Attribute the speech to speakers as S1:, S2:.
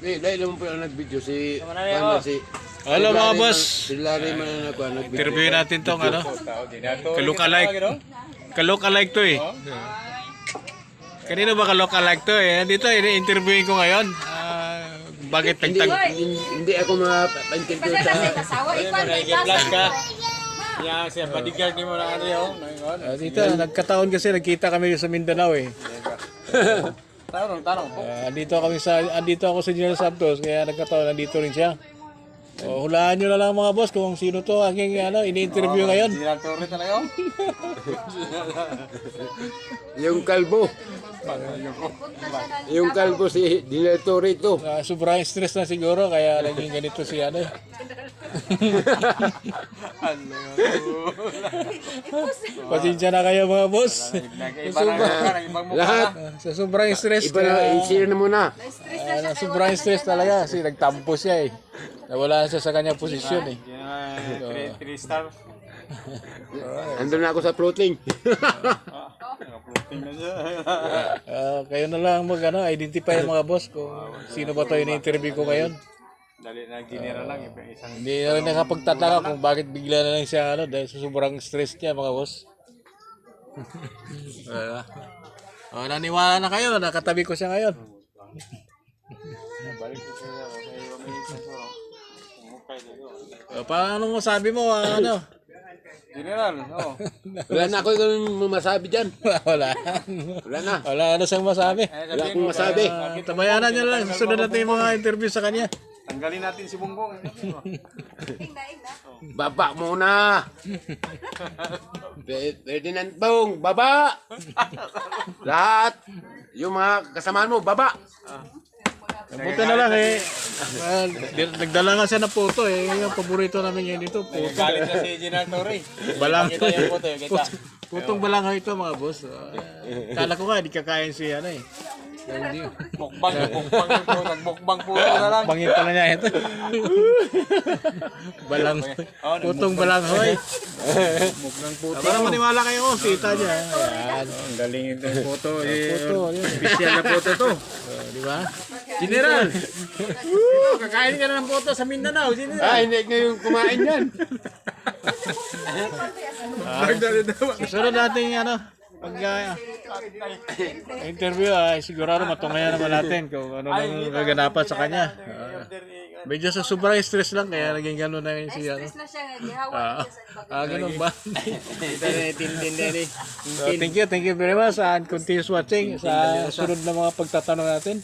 S1: Dahil naman po yung nag-video si...
S2: Hello mga boss.
S1: Si Larry man na nag-video.
S2: Interview natin tong ano. Ka-look-alike. Ka-look-alike to eh. Kanino ba ka-look-alike to eh? Dito ini-interviewin ko ngayon. Bakit tagtag?
S1: Hindi ako ma-interview sa...
S3: Plus ka. Yan, siya bodyguard ni mo na ano yun.
S2: Dito, nagkataon kasi nagkita kami sa Mindanao eh.
S3: Tanong.
S2: Andito ako sa General Santos, kaya nagkataon nandito rin siya. O, hulaan nyo na lang mga boss kung sino to aking ini-interview ngayon.
S3: General Torre talaga yun.
S1: Yung kalbo. Yung kalbo si Dinetor ito.
S2: Sobrang stress na siguro, kaya naging ganito si Pasensya na kayo mga boss.
S1: Lahat.
S2: Sa sobrang stress.
S1: Iba na, i-share na muna.
S2: Sobrang stress talaga kasi nagtampo siya eh. Nawala siya sa kanyang posisyon eh.
S3: 3 star.
S1: Andun na ako sa floating.
S3: Naka-floating na siya.
S2: Kayo na lang identify mga boss kung sino ba to ini-interview ko ngayon.
S3: Dali na general lang yung isang...
S2: Hindi na rin nakapagtataka kung bakit bigla na lang siya dahil sa sobrang stress niya mga boss. Naniwala na kayo, nakatabi ko siya ngayon.
S3: Balik ko siya.
S2: Paano mo sabi mo
S3: General, oo.
S1: Wala na ako yung masabi dyan.
S2: Wala na siyang masabi.
S1: Wala akong masabi.
S2: Tabayanan niya lang, susunod natin yung mga interview sa kanya.
S3: Tanggalin natin si Bongbong.
S1: Baba muna. Ferdinand Bong, baba. Lahat. Yung mga kasamaan mo, baba.
S2: Buti na lang nagdala nga siya ng photo eh. Yung paborito namin ngayon dito, photo.
S3: Galit na si General Torre.
S2: Balang.
S3: Kita yung photo, kita.
S2: Putong balanghoy ito mga boss. Kala ko nga, di kakain si
S3: Mukbang po. Nagbukbang po na lang.
S2: Bangin pala niya ito. Putong balanghoy. Mukbang puto. Para maniwala kayo, kita niya. Ayan.
S3: Ang galing ito yung photo.
S2: Photo.
S3: Official na photo to.
S2: Di ba?
S3: General! Kakain ka na ng photo sa Mindanao, General.
S1: Hindi ngayon kumain yan.
S2: Susunod natin pag interview sigurado matungayan naman natin kung ano nang gaganapan sa kanya. Medyo sa sobrang stress lang kaya naging gano'n na yun si
S4: Stress na siya, gihawa siya sa
S2: ganun ba? Thank you very much and continuous watching sa sunod na mga pagtatanong natin.